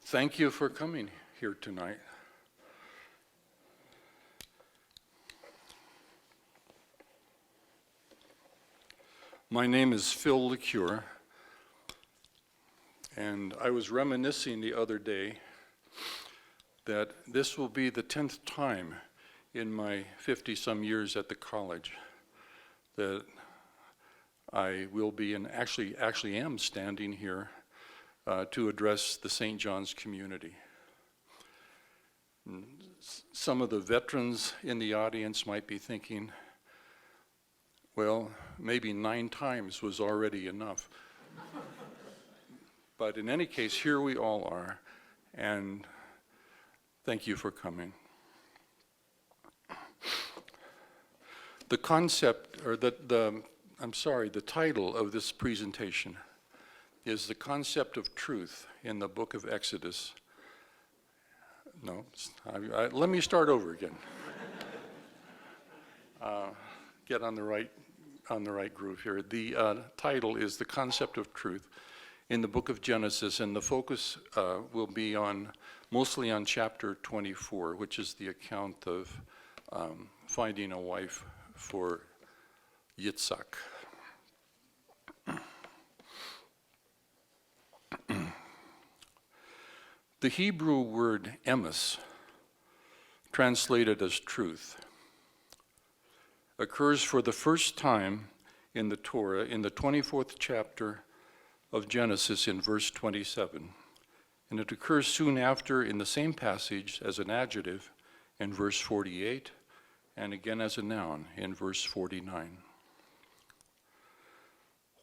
Thank you for coming here tonight. My name is Phil LeCuyer, and I was reminiscing the other day that this will be the 10th time in my 50-some years at the college that I will be, and actually am standing here to address the St. John's community. Some of the veterans in the audience might be thinking, well, maybe 9 times was already enough. But in any case, here we all are, and thank you for coming. The concept, or the title of this presentation is The Concept of Truth in the Book of Exodus. No, let me start over again. Get on the right groove here. The title is The Concept of Truth in the Book of Genesis, and the focus will be mostly on chapter 24, which is the account of finding a wife for Yitzhak. The Hebrew word emes, translated as truth, occurs for the first time in the Torah in the 24th chapter of Genesis in verse 27, and it occurs soon after in the same passage as an adjective in verse 48, and again as a noun in verse 49.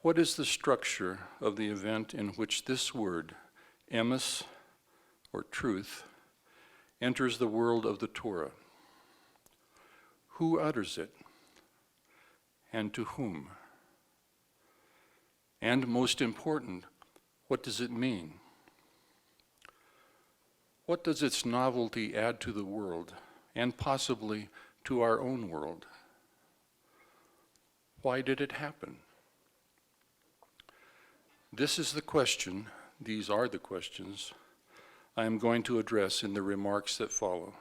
What is the structure of the event in which this word, emes, or truth, enters the world of the Torah? Who utters it, and to whom? And most important, what does it mean? What does its novelty add to the world, and possibly to our own world? Why did it happen? This is the question, these are the questions, I am going to address in the remarks that follow.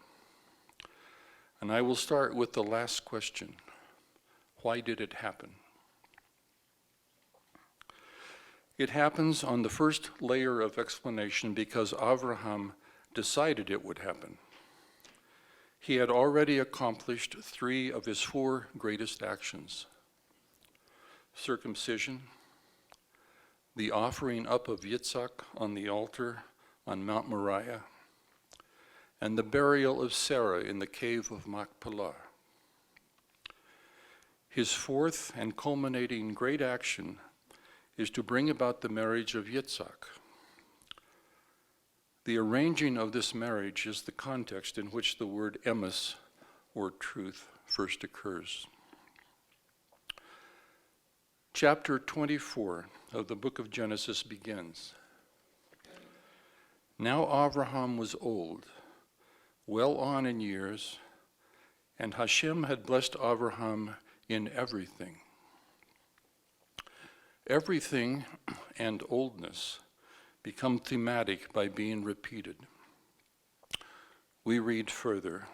And I will start with the last question. Why did it happen? It happens on the first layer of explanation because Abraham decided it would happen. He had already accomplished 3 of his 4 greatest actions: circumcision, the offering up of Yitzhak on the altar on Mount Moriah, and the burial of Sarah in the cave of Machpelah. His 4th and culminating great action is to bring about the marriage of Yitzhak. The arranging of this marriage is the context in which the word emes, or truth, first occurs. Chapter 24 of the book of Genesis begins. Now Abraham was old, well on in years, and Hashem had blessed Abraham in everything. Everything and oldness become thematic by being repeated. We read further.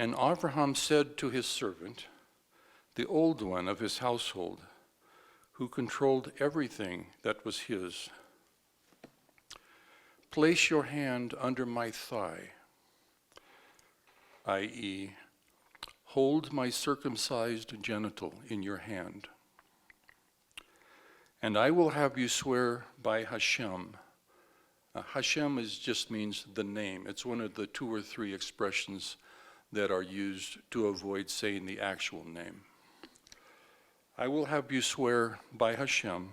And Abraham said to his servant, the old one of his household, who controlled everything that was his, place your hand under my thigh, i.e., hold my circumcised genital in your hand, and I will have you swear by Hashem. Hashem just means the name. It's one of the 2 or 3 expressions that are used to avoid saying the actual name. I will have you swear by Hashem,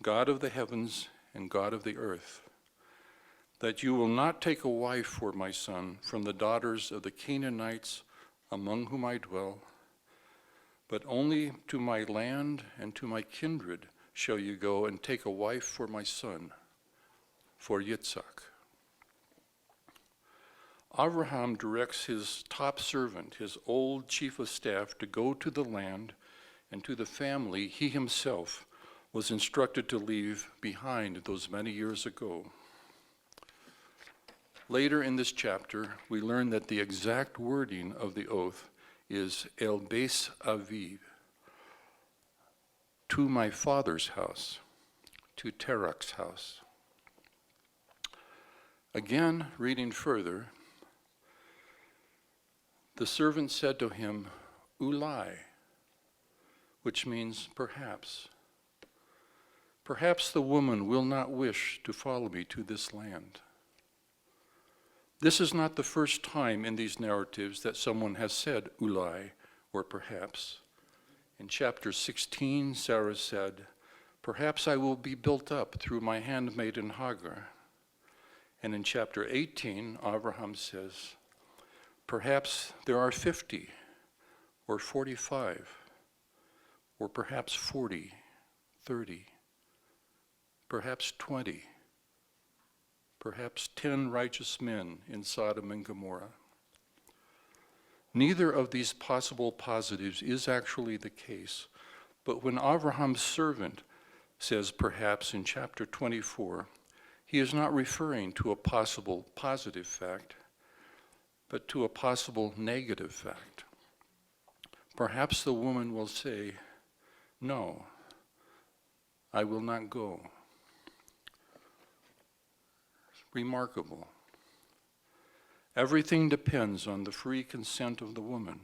God of the heavens and God of the earth, that you will not take a wife for my son from the daughters of the Canaanites among whom I dwell, but only to my land and to my kindred shall you go and take a wife for my son, for Yitzhak. Abraham directs his top servant, his old chief of staff, to go to the land and to the family he himself was instructed to leave behind those many years ago. Later in this chapter, we learn that the exact wording of the oath is El Beis Aviv, to my father's house, to Terach's house. Again, reading further, the servant said to him, Ulai, which means perhaps. Perhaps the woman will not wish to follow me to this land. This is not the first time in these narratives that someone has said Ulai, or perhaps. In chapter 16, Sarah said, perhaps I will be built up through my handmaiden Hagar. And in chapter 18, Abraham says, perhaps there are 50 or 45 or perhaps 40, 30, perhaps 20, perhaps 10 righteous men in Sodom and Gomorrah. Neither of these possible positives is actually the case, but when Abraham's servant says perhaps in chapter 24, he is not referring to a possible positive fact, but to a possible negative fact. Perhaps the woman will say, no, I will not go. Remarkable. Everything depends on the free consent of the woman,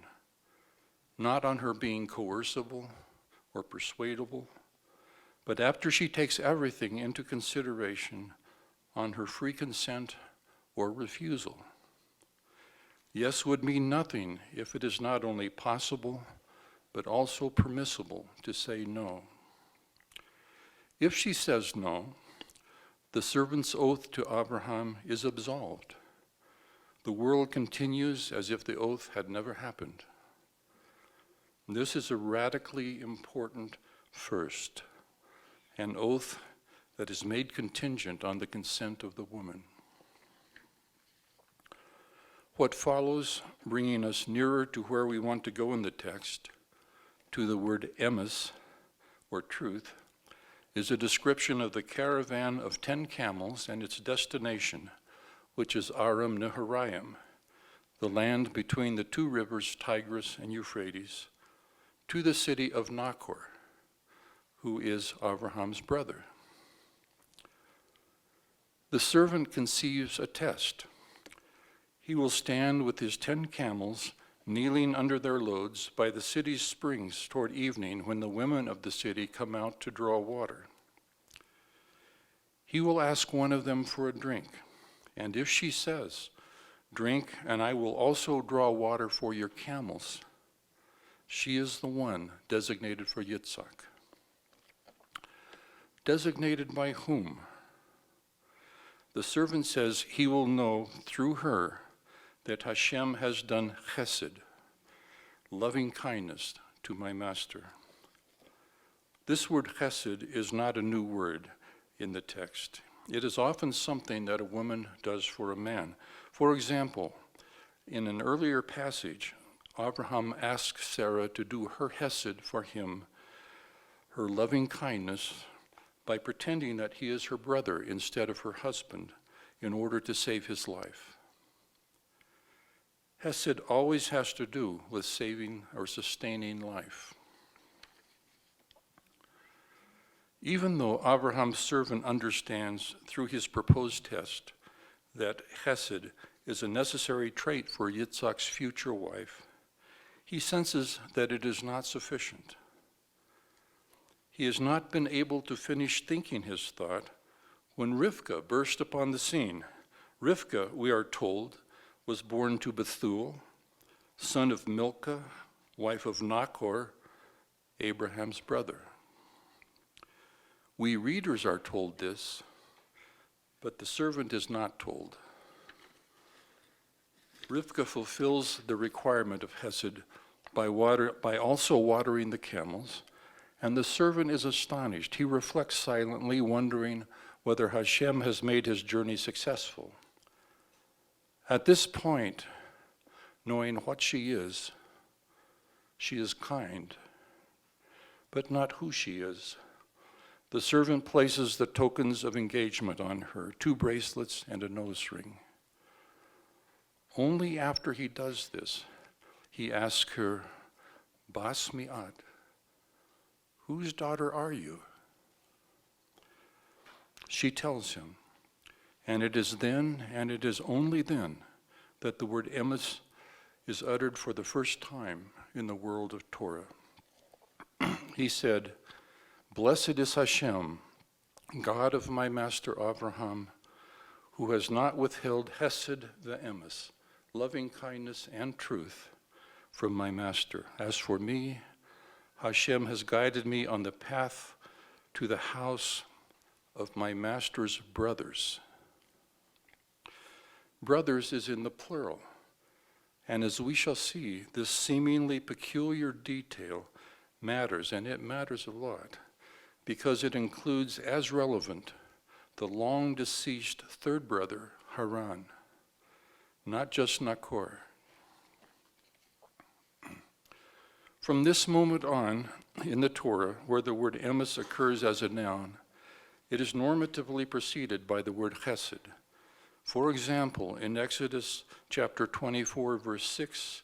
not on her being coercible or persuadable, but after she takes everything into consideration, on her free consent or refusal. Yes would mean nothing if it is not only possible, but also permissible to say no. If she says no, the servant's oath to Abraham is absolved. The world continues as if the oath had never happened. This is a radically important first, an oath that is made contingent on the consent of the woman. What follows, bringing us nearer to where we want to go in the text, to the word emes, or truth, is a description of the caravan of 10 camels and its destination, which is Aram Naharaim, the land between the two rivers Tigris and Euphrates, to the city of Nahor, who is Abraham's brother. The servant conceives a test. He will stand with his 10 camels, kneeling under their loads by the city's springs toward evening when the women of the city come out to draw water. He will ask one of them for a drink, and if she says, drink, and I will also draw water for your camels, she is the one designated for Yitzhak. Designated by whom? The servant says he will know through her that Hashem has done chesed, loving kindness, to my master. This word chesed is not a new word in the text. It is often something that a woman does for a man. For example, in an earlier passage, Abraham asks Sarah to do her chesed for him, her loving kindness, by pretending that he is her brother instead of her husband in order to save his life. Hesed always has to do with saving or sustaining life. Even though Abraham's servant understands through his proposed test that Chesed is a necessary trait for Yitzhak's future wife, he senses that it is not sufficient. He has not been able to finish thinking his thought when Rivka burst upon the scene. Rivka, we are told, was born to Bethuel, son of Milcah, wife of Nahor, Abraham's brother. We readers are told this, but the servant is not told. Rivka fulfills the requirement of Hesed by also watering the camels, and the servant is astonished. He reflects silently, wondering whether Hashem has made his journey successful. At this point, knowing what she is kind, but not who she is. The servant places the tokens of engagement on her, 2 bracelets and a nose ring. Only after he does this, he asks her, Bas mi'at, whose daughter are you? She tells him, and it is then, and it is only then, that the word emes is uttered for the first time in the world of Torah. He said, Blessed is Hashem, God of my master Abraham, who has not withheld hesed ve'emes, loving kindness and truth, from my master. As for me, Hashem has guided me on the path to the house of my master's brothers. Brothers is in the plural, and as we shall see, this seemingly peculiar detail matters, and it matters a lot, because it includes, as relevant, the long-deceased third brother, Haran, not just Nachor. From this moment on, in the Torah, where the word emes occurs as a noun, it is normatively preceded by the word chesed. For example, in Exodus chapter 24, verse 6,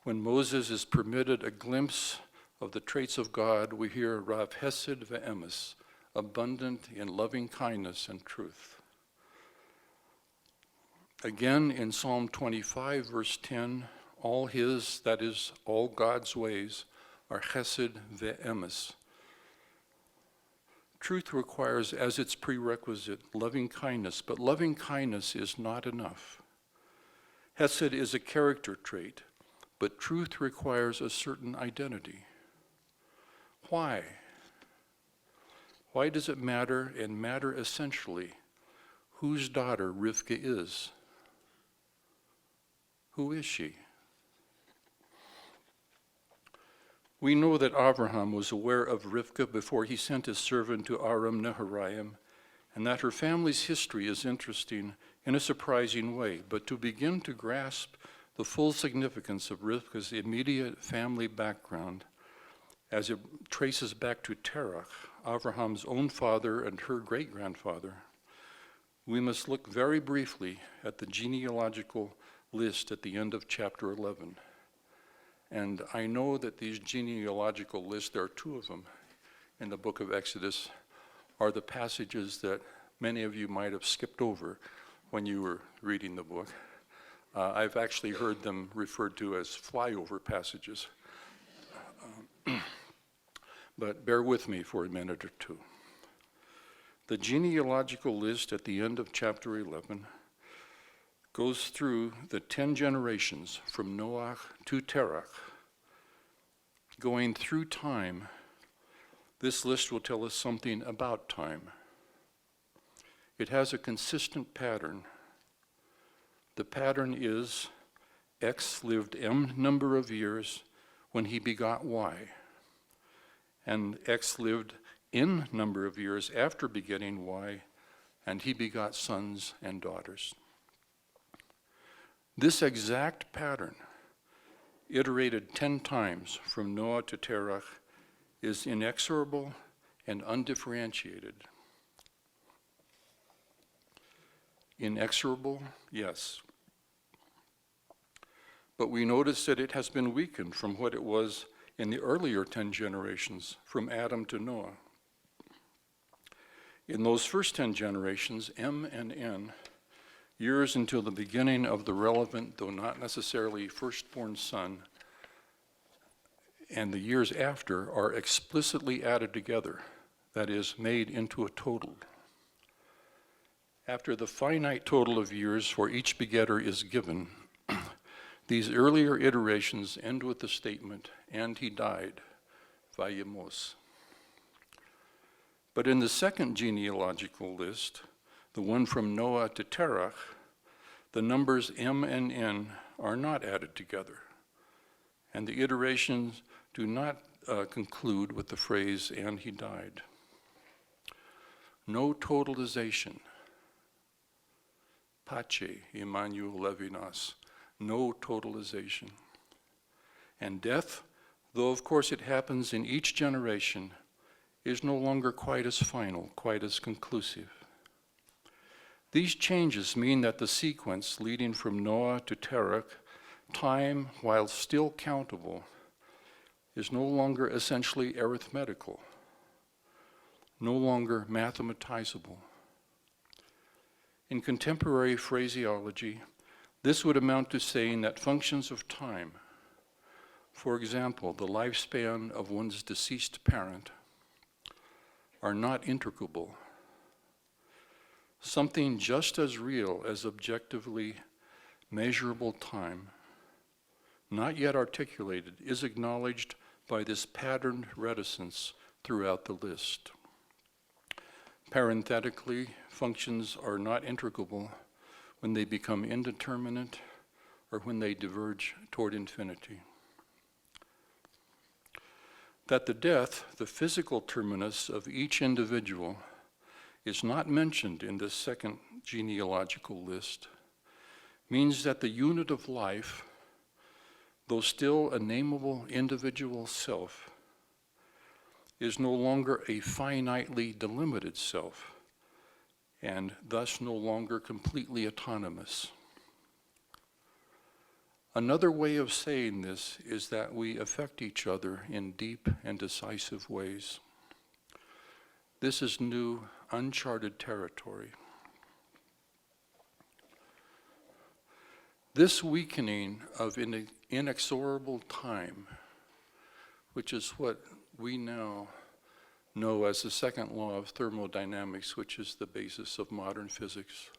when Moses is permitted a glimpse of the traits of God, we hear Rav Hesed ve'emes, abundant in loving kindness and truth. Again, in Psalm 25, verse 10, all his, that is, all God's ways, are chesed ve'emes. Truth requires as its prerequisite loving kindness, but loving kindness is not enough. Hesed is a character trait, but truth requires a certain identity. Why? Why does it matter, and matter essentially, whose daughter Rivka is? Who is she? We know that Abraham was aware of Rivka before he sent his servant to Aram Naharaim, and that her family's history is interesting in a surprising way. But to begin to grasp the full significance of Rivka's immediate family background, as it traces back to Terach, Abraham's own father and her great-grandfather, we must look very briefly at the genealogical list at the end of chapter 11. And I know that these genealogical lists, there are two of them in the book of Exodus, are the passages that many of you might have skipped over when you were reading the book. I've actually heard them referred to as flyover passages. But bear with me for a minute or two. The genealogical list at the end of chapter 11 goes through the 10 generations from Noah to Terach. Going through time, this list will tell us something about time. It has a consistent pattern. The pattern is X lived M number of years when he begot Y, and X lived N number of years after begetting Y, and he begot sons and daughters. This exact pattern, iterated 10 times from Noah to Terach, is inexorable and undifferentiated. Inexorable, yes. But we notice that it has been weakened from what it was in the earlier 10 generations, from Adam to Noah. In those first 10 generations, M and N, years until the beginning of the relevant, though not necessarily firstborn son, and the years after are explicitly added together, that is, made into a total. After the finite total of years for each begetter is given, these earlier iterations end with the statement, and he died, vayemos. But in the second genealogical list, the one from Noah to Terach, the numbers M and N are not added together, and the iterations do not conclude with the phrase, and he died. No totalization. Pace, Emmanuel Levinas. No totalization. And death, though of course it happens in each generation, is no longer quite as final, quite as conclusive. These changes mean that the sequence leading from Noah to Terach, time, while still countable, is no longer essentially arithmetical, no longer mathematizable. In contemporary phraseology, this would amount to saying that functions of time, for example, the lifespan of one's deceased parent, are not integrable. Something just as real as objectively measurable time, not yet articulated, is acknowledged by this patterned reticence throughout the list. Parenthetically, functions are not integrable when they become indeterminate or when they diverge toward infinity. That the death, the physical terminus of each individual, is not mentioned in this second genealogical list means that the unit of life, though still a nameable individual self, is no longer a finitely delimited self, and thus no longer completely autonomous. Another way of saying this is that we affect each other in deep and decisive ways. This is new, uncharted territory. This weakening of inexorable time, which is what we now know as the second law of thermodynamics, which is the basis of modern physics.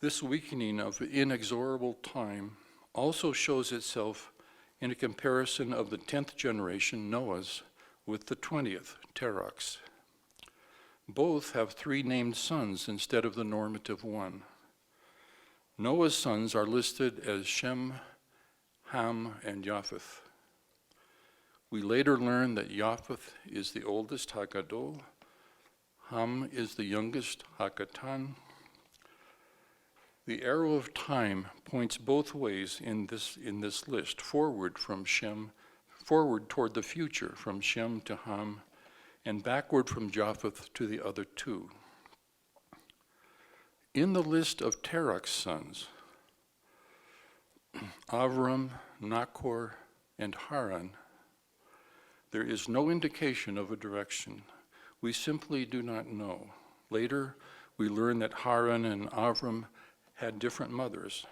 This weakening of inexorable time also shows itself in a comparison of the 10th generation, Noah's, with the 20th, Terach's. Both have 3 named sons instead of the normative 1. Noah's sons are listed as Shem, Ham, and Japheth. We later learn that Japheth is the oldest, Hagadol. Ham is the youngest, Hakatan. The arrow of time points both ways in this list, forward toward the future, from Shem to Ham, and backward from Japheth to the other 2. In the list of Terach's sons, Avram, Nachor, and Haran, there is no indication of a direction. We simply do not know. Later, we learn that Haran and Avram had different mothers.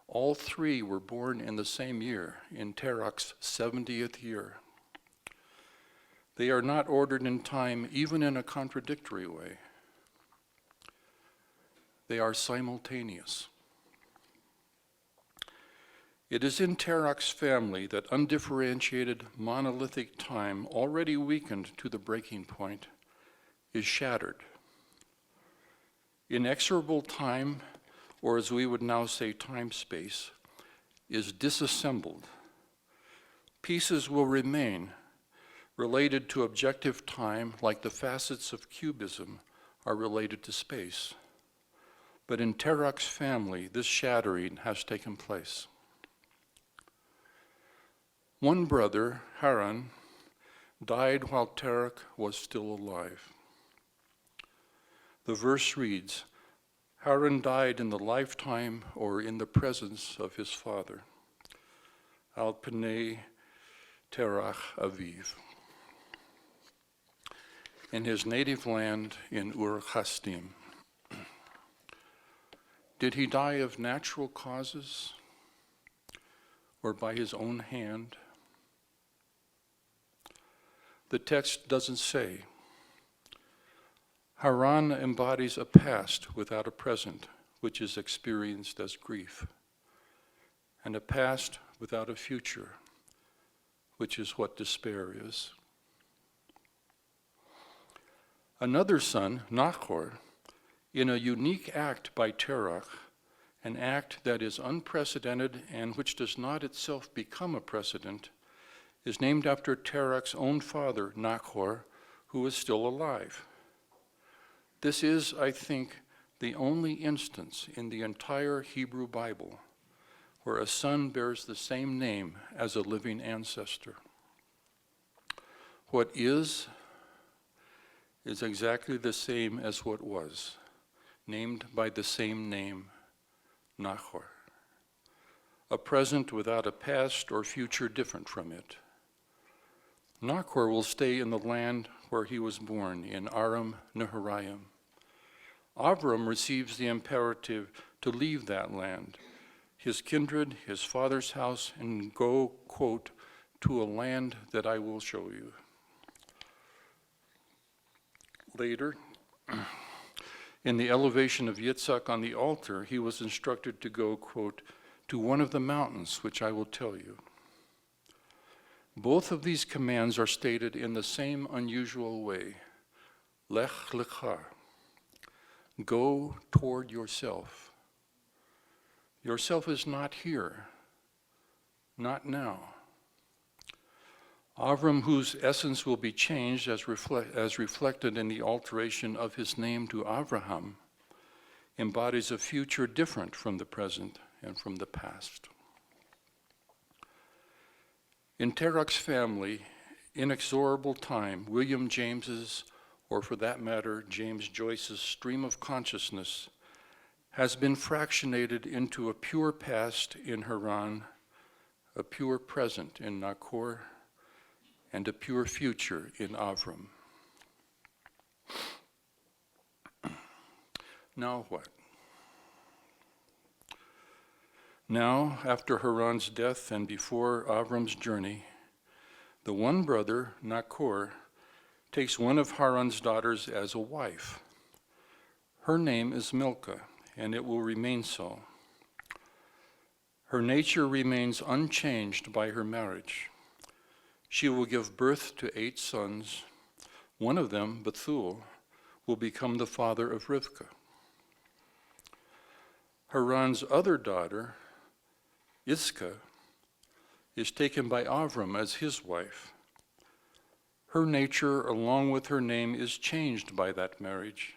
All 3 were born in the same year, in Terach's 70th year. They are not ordered in time, even in a contradictory way. They are simultaneous. It is in Terach's family that undifferentiated monolithic time, already weakened to the breaking point, is shattered. Inexorable time, or as we would now say time-space, is disassembled. Pieces will remain related to objective time, like the facets of cubism are related to space. But in Terach's family, this shattering has taken place. One brother, Haran, died while Terach was still alive. The verse reads, Haran died in the lifetime or in the presence of his father. Al Pnei Terach Aviv. In his native land in Ur-Chasdim. Did he die of natural causes or by his own hand? The text doesn't say. Haran embodies a past without a present, which is experienced as grief, and a past without a future, which is what despair is. Another son, Nachor, in a unique act by Terach, an act that is unprecedented and which does not itself become a precedent, is named after Terach's own father, Nachor, who is still alive. This is, I think, the only instance in the entire Hebrew Bible where a son bears the same name as a living ancestor. What is exactly the same as what was. named by the same name, Nahor, a present without a past or future different from it. Nahor will stay in the land where he was born, in Aram Naharaim. Avram receives the imperative to leave that land, his kindred, his father's house, and go, quote, to a land that I will show you. Later, in the elevation of Yitzhak on the altar, he was instructed to go, quote, to one of the mountains which I will tell you. Both of these commands are stated in the same unusual way. Lech lecha. Go toward yourself. Yourself is not here, not now. Avram, whose essence will be changed as reflected in the alteration of his name to Avraham, embodies a future different from the present and from the past. In Terach's family, inexorable time, William James's, or for that matter, James Joyce's stream of consciousness has been fractionated into a pure past in Haran, a pure present in Nahor, and a pure future in Avram. Now what? Now, after Haran's death and before Avram's journey, the one brother, Nahor, takes one of Haran's daughters as a wife. Her name is Milcah, and it will remain so. Her nature remains unchanged by her marriage. She will give birth to 8 sons. One of them, Bethuel, will become the father of Rivka. Haran's other daughter, Iscah, is taken by Avram as his wife. Her nature, along with her name, is changed by that marriage.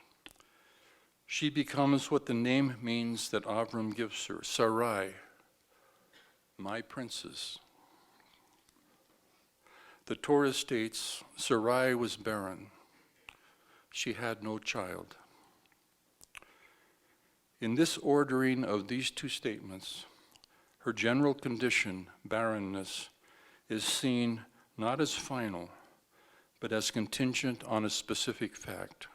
She becomes what the name means that Avram gives her, Sarai, my princess. The Torah states, Sarai was barren. She had no child. In this ordering of these two statements, her general condition, barrenness, is seen not as final, but as contingent on a specific fact.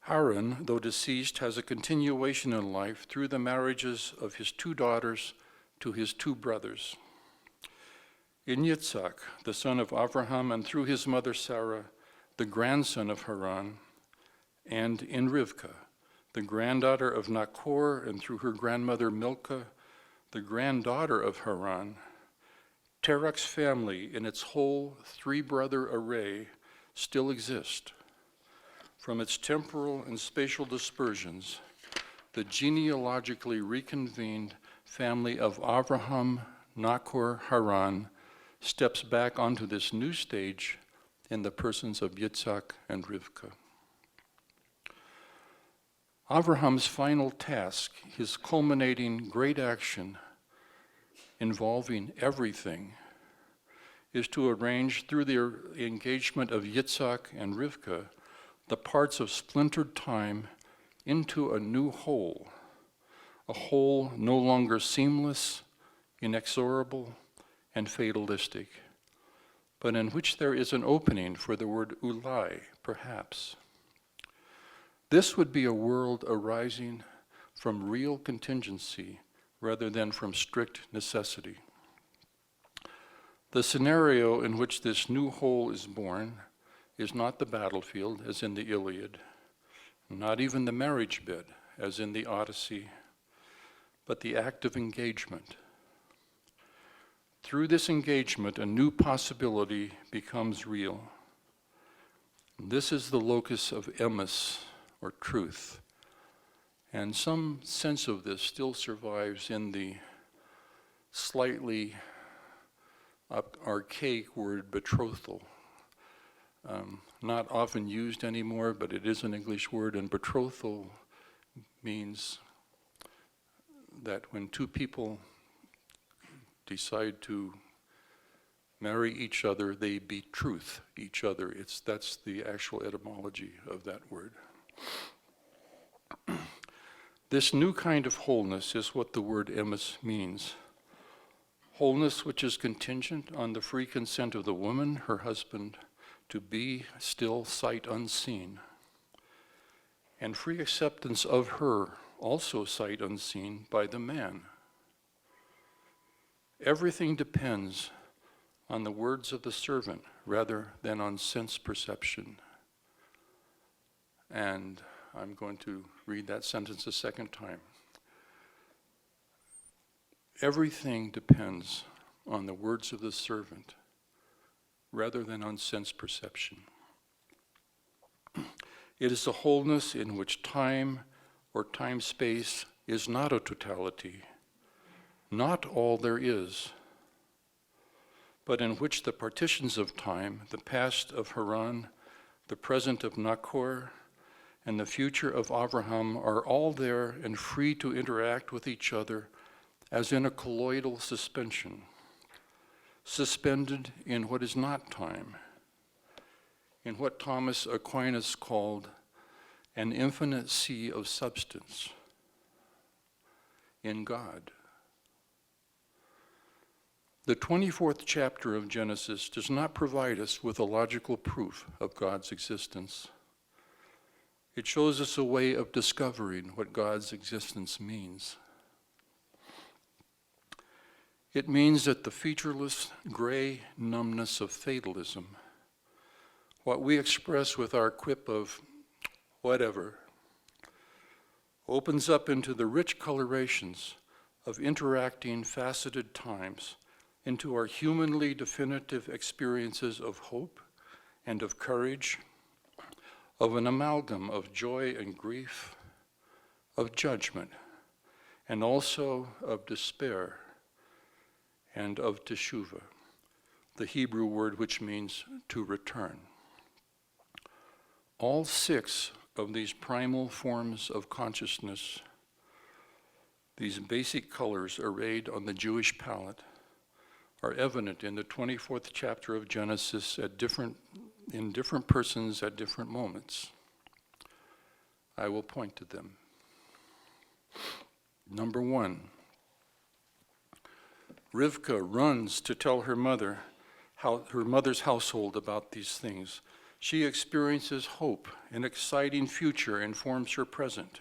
Haran, though deceased, has a continuation in life through the marriages of his 2 daughters to his 2 brothers. In Yitzhak, the son of Avraham, and through his mother Sarah, the grandson of Haran, and in Rivka, the granddaughter of Nahor, and through her grandmother Milcah, the granddaughter of Haran, Terach's family in its whole 3-brother array still exist. From its temporal and spatial dispersions, the genealogically reconvened family of Avraham, Nahor, Haran steps back onto this new stage in the persons of Yitzhak and Rivka. Avraham's final task, his culminating great action involving everything, is to arrange through the engagement of Yitzhak and Rivka the parts of splintered time into a new whole, a whole no longer seamless, inexorable, and fatalistic, but in which there is an opening for the word ulai, perhaps. This would be a world arising from real contingency rather than from strict necessity. The scenario in which this new whole is born is not the battlefield, as in the Iliad, not even the marriage bed, as in the Odyssey, but the act of engagement. Through this engagement, a new possibility becomes real. This is the locus of emes, or truth, and some sense of this still survives in the slightly archaic word betrothal. Not often used anymore, but it is an English word, and betrothal means that when 2 people decide to marry each other, they betroth each other. That's the actual etymology of that word. This new kind of wholeness is what the word emes means. Wholeness which is contingent on the free consent of the woman, her husband, to be still sight unseen, and free acceptance of her, also sight unseen, by the man. Everything depends on the words of the servant rather than on sense perception. And I'm going to read that sentence a second time. Everything depends on the words of the servant rather than on sense perception. It is a wholeness in which time or time-space is not a totality, not all there is, but in which the partitions of time, the past of Haran, the present of Nachor, and the future of Abraham are all there and free to interact with each other as in a colloidal suspension, suspended in what is not time, in what Thomas Aquinas called an infinite sea of substance, in God. The 24th chapter of Genesis does not provide us with a logical proof of God's existence. It shows us a way of discovering what God's existence means. It means that the featureless gray numbness of fatalism, what we express with our quip of whatever, opens up into the rich colorations of interacting faceted times, into our humanly definitive experiences of hope and of courage, of an amalgam of joy and grief, of judgment, and also of despair and of teshuvah, the Hebrew word which means to return. All 6 of these primal forms of consciousness, these basic colors arrayed on the Jewish palette, are evident in the 24th chapter of Genesis in different persons at different moments. I will point to them. Number 1, Rivka runs to tell her mother's household about these things. She experiences hope. An exciting future informs her present.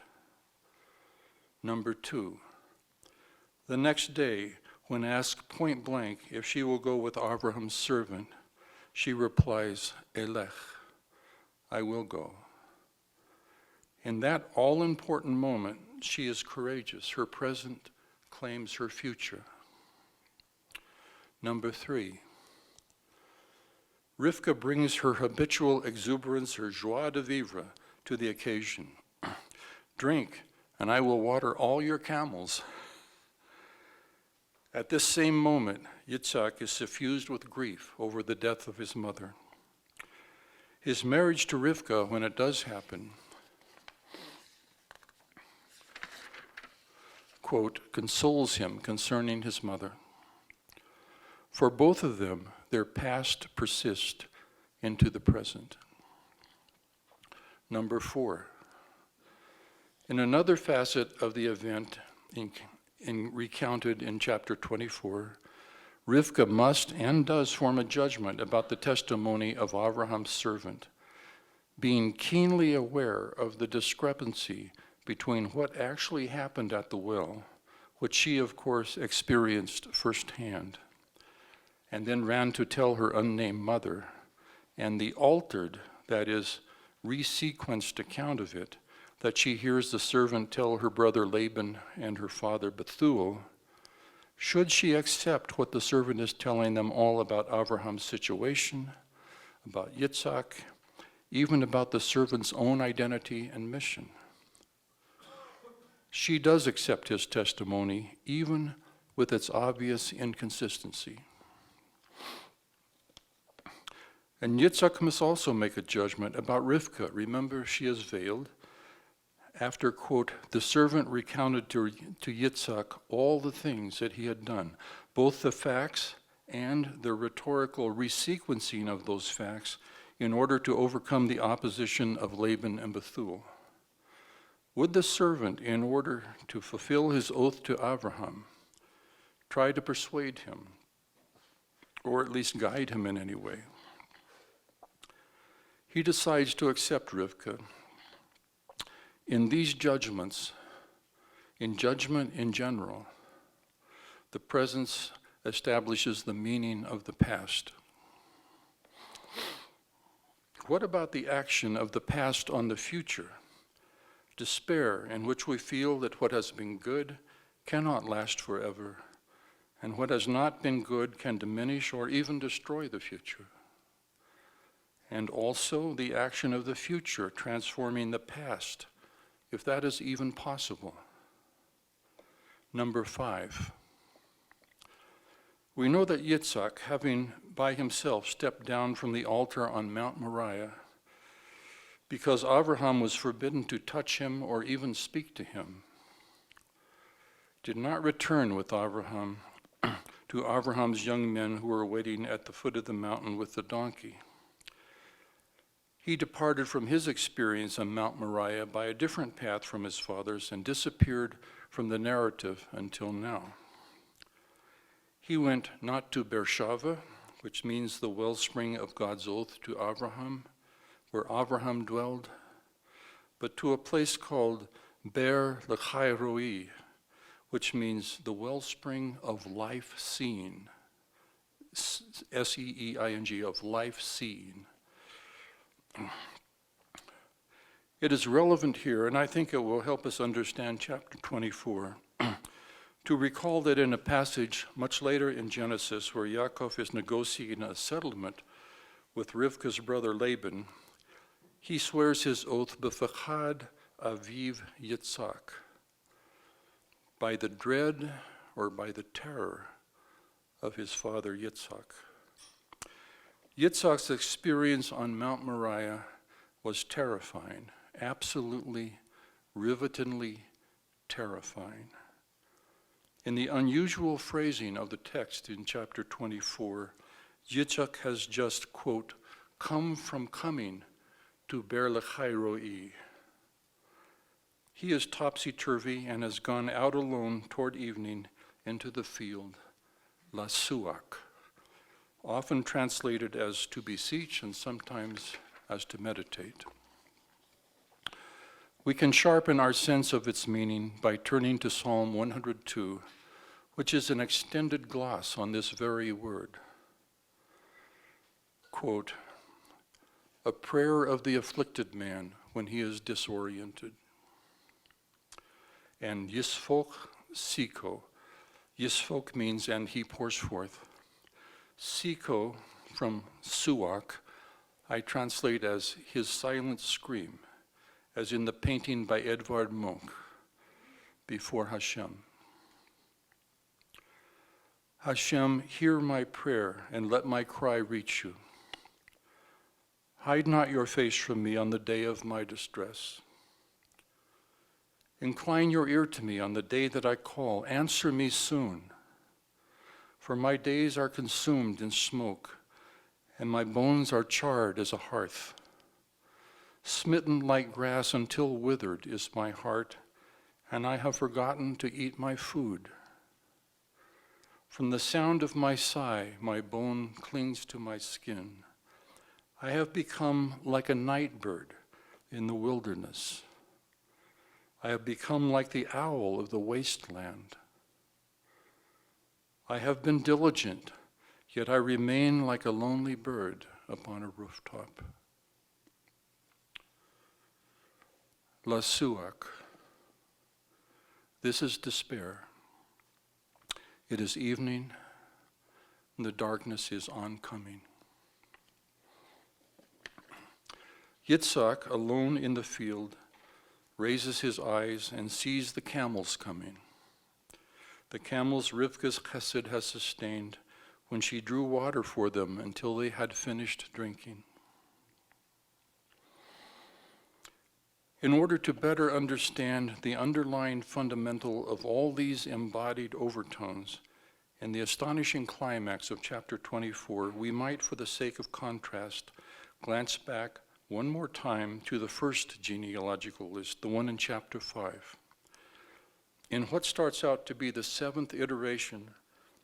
Number 2, the next day, when asked point blank if she will go with Abraham's servant, she replies, Elech, I will go. In that all-important moment, she is courageous. Her present claims her future. Number 3, Rivka brings her habitual exuberance, her joie de vivre, to the occasion. Drink, and I will water all your camels. At this same moment, Yitzhak is suffused with grief over the death of his mother. His marriage to Rivka, when it does happen, quote, consoles him concerning his mother. For both of them, their past persists into the present. Number 4, in another facet of the event recounted in chapter 24, Rivka must and does form a judgment about the testimony of Abraham's servant, being keenly aware of the discrepancy between what actually happened at the well, which she, of course, experienced firsthand, and then ran to tell her unnamed mother, and the altered, that is, resequenced account of it, that she hears the servant tell her brother Laban and her father Bethuel. Should she accept what the servant is telling them all about Abraham's situation, about Yitzhak, even about the servant's own identity and mission? She does accept his testimony, even with its obvious inconsistency. And Yitzhak must also make a judgment about Rivka. Remember, she is veiled. After, quote, the servant recounted to Yitzhak all the things that he had done, both the facts and the rhetorical resequencing of those facts in order to overcome the opposition of Laban and Bethuel. Would the servant, in order to fulfill his oath to Abraham, try to persuade him, or at least guide him in any way? He decides to accept Rivka. In these judgments, in judgment in general, the presence establishes the meaning of the past. What about the action of the past on the future? Despair, in which we feel that what has been good cannot last forever, and what has not been good can diminish or even destroy the future. And also the action of the future transforming the past, if that is even possible. Number 5. We know that Yitzhak, having by himself stepped down from the altar on Mount Moriah, because Abraham was forbidden to touch him or even speak to him, did not return with Abraham to Abraham's young men who were waiting at the foot of the mountain with the donkey. He departed from his experience on Mount Moriah by a different path from his fathers and disappeared from the narrative until now. He went not to Beersheba, which means the wellspring of God's oath to Abraham, where Abraham dwelled, but to a place called LeCuyer, which means the wellspring of life seen, S-E-E-I-N-G, of life seen. It is relevant here, and I think it will help us understand chapter 24, to recall that in a passage much later in Genesis where Yaakov is negotiating a settlement with Rivka's brother Laban, he swears his oath b'fachad aviv Yitzhak, by the dread or by the terror of his father Yitzhak. Yitzhak's experience on Mount Moriah was terrifying, absolutely, rivetingly terrifying. In the unusual phrasing of the text in chapter 24, Yitzhak has just, quote, come from coming to LeCuyer. He is topsy-turvy and has gone out alone toward evening into the field, lasuak, often translated as to beseech and sometimes as to meditate. We can sharpen our sense of its meaning by turning to Psalm 102, which is an extended gloss on this very word. Quote, a prayer of the afflicted man when he is disoriented. And Yisfok Siko. Yisfok means and he pours forth. Siko, from Suak, I translate as his silent scream, as in the painting by Edvard Munch, Before Hashem. Hashem, hear my prayer and let my cry reach you. Hide not your face from me on the day of my distress. Incline your ear to me on the day that I call. Answer me soon. For my days are consumed in smoke, and my bones are charred as a hearth. Smitten like grass until withered is my heart, and I have forgotten to eat my food. From the sound of my sigh, my bone clings to my skin. I have become like a night bird in the wilderness. I have become like the owl of the wasteland. I have been diligent, yet I remain like a lonely bird upon a rooftop. Lasuak. This is despair. It is evening, and the darkness is oncoming. Yitzhak, alone in the field, raises his eyes and sees the camels coming. The camels Rivka's chesed has sustained when she drew water for them until they had finished drinking. In order to better understand the underlying fundamental of all these embodied overtones, In the astonishing climax of chapter 24, we might, for the sake of contrast, glance back one more time to the first genealogical list, the one in chapter 5. In what starts out to be the seventh iteration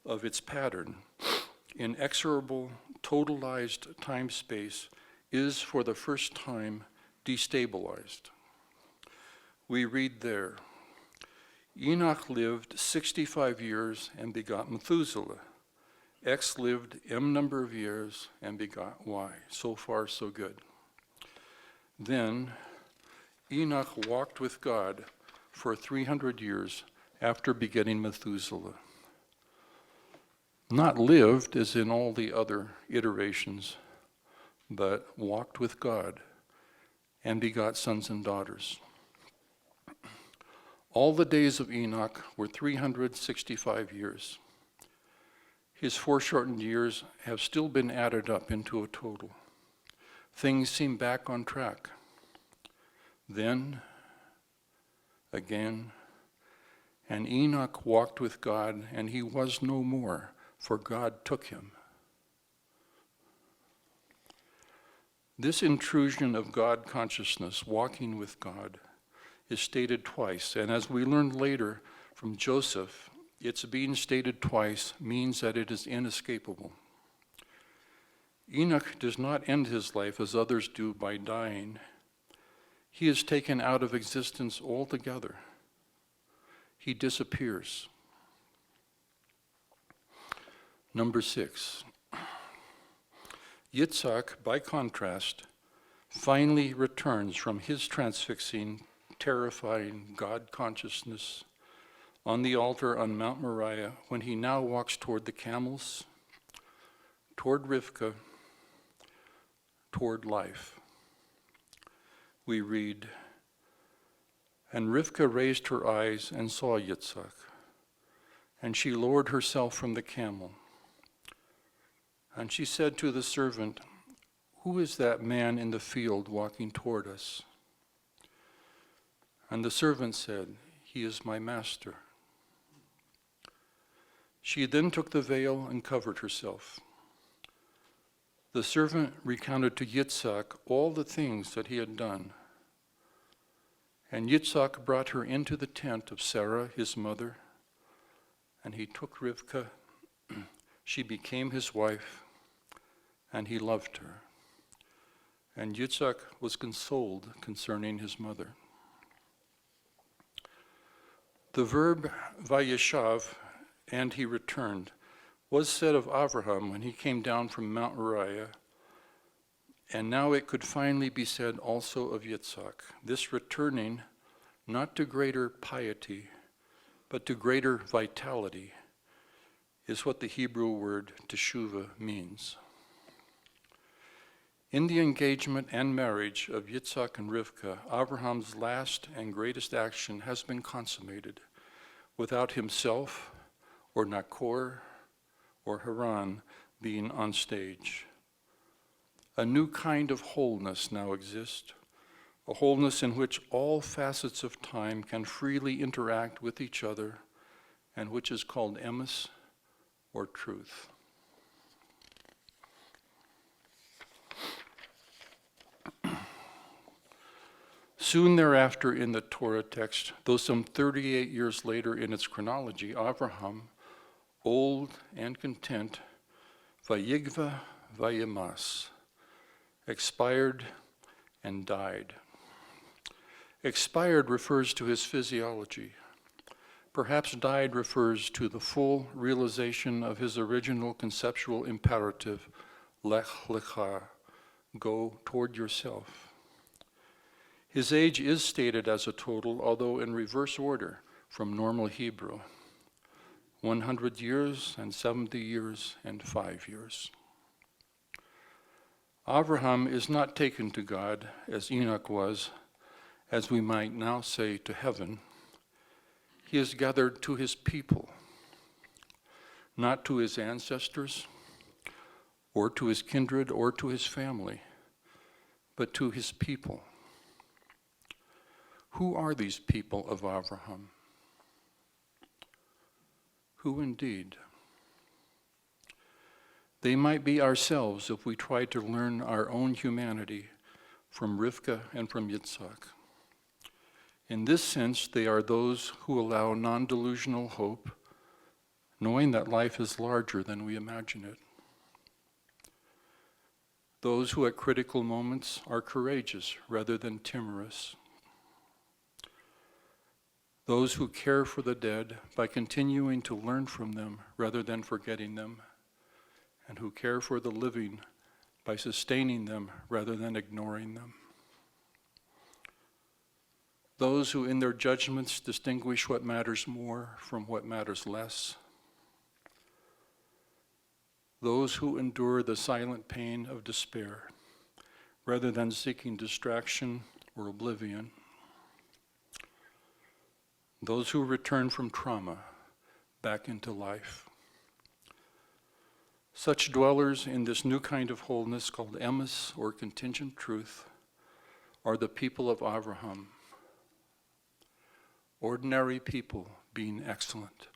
of its pattern, inexorable, totalized time-space is for the first time destabilized. We read there, Enoch lived 65 years and begot Methuselah. X lived M number of years and begot Y. So far, so good. Then Enoch walked with God for 300 years after begetting Methuselah. Not lived as in all the other iterations, but walked with God and begot sons and daughters. All the days of Enoch were 365 years. His foreshortened years have still been added up into a total. Things seem back on track. Then, again, and Enoch walked with God, and he was no more, for God took him. This intrusion of God consciousness, walking with God, is stated twice, and as we learned later from Joseph, its being stated twice means that it is inescapable. Enoch does not end his life as others do by dying. He is taken out of existence altogether. He disappears. Number 6. Yitzhak, by contrast, finally returns from his transfixing, terrifying God consciousness on the altar on Mount Moriah when he now walks toward the camels, toward Rivka, toward life. We read, and Rivka raised her eyes and saw Yitzhak, and she lowered herself from the camel. And she said to the servant, who is that man in the field walking toward us? And the servant said, he is my master. She then took the veil and covered herself. The servant recounted to Yitzhak all the things that he had done. And Yitzhak brought her into the tent of Sarah, his mother, and he took Rivka. She became his wife, and he loved her. And Yitzhak was consoled concerning his mother. The verb vayeshav, and he returned, was said of Abraham when he came down from Mount Moriah, and now it could finally be said also of Yitzhak. This returning, not to greater piety, but to greater vitality, is what the Hebrew word teshuvah means. In the engagement and marriage of Yitzhak and Rivka, Abraham's last and greatest action has been consummated, without himself or Nachor or Haran being on stage. A new kind of wholeness now exists, a wholeness in which all facets of time can freely interact with each other, and which is called emes, or truth. Soon thereafter in the Torah text, though some 38 years later in its chronology, Abraham, old and content, vayigva vayemas, expired and died. Expired refers to his physiology. Perhaps died refers to the full realization of his original conceptual imperative, lech lecha, go toward yourself. His age is stated as a total, although in reverse order from normal Hebrew, 100 years and 70 years and 5 years. Abraham is not taken to God, as Enoch was, as we might now say to heaven. He is gathered to his people, not to his ancestors, or to his kindred, or to his family, but to his people. Who are these people of Abraham? Who indeed? They might be ourselves if we try to learn our own humanity from Rivka and from Yitzhak. In this sense, they are those who allow non-delusional hope, knowing that life is larger than we imagine it. Those who at critical moments are courageous rather than timorous. Those who care for the dead by continuing to learn from them rather than forgetting them, and who care for the living by sustaining them rather than ignoring them. Those who in their judgments distinguish what matters more from what matters less. Those who endure the silent pain of despair rather than seeking distraction or oblivion. Those who return from trauma back into life. Such dwellers in this new kind of wholeness called emes, or contingent truth, are the people of Avraham. Ordinary people being excellent.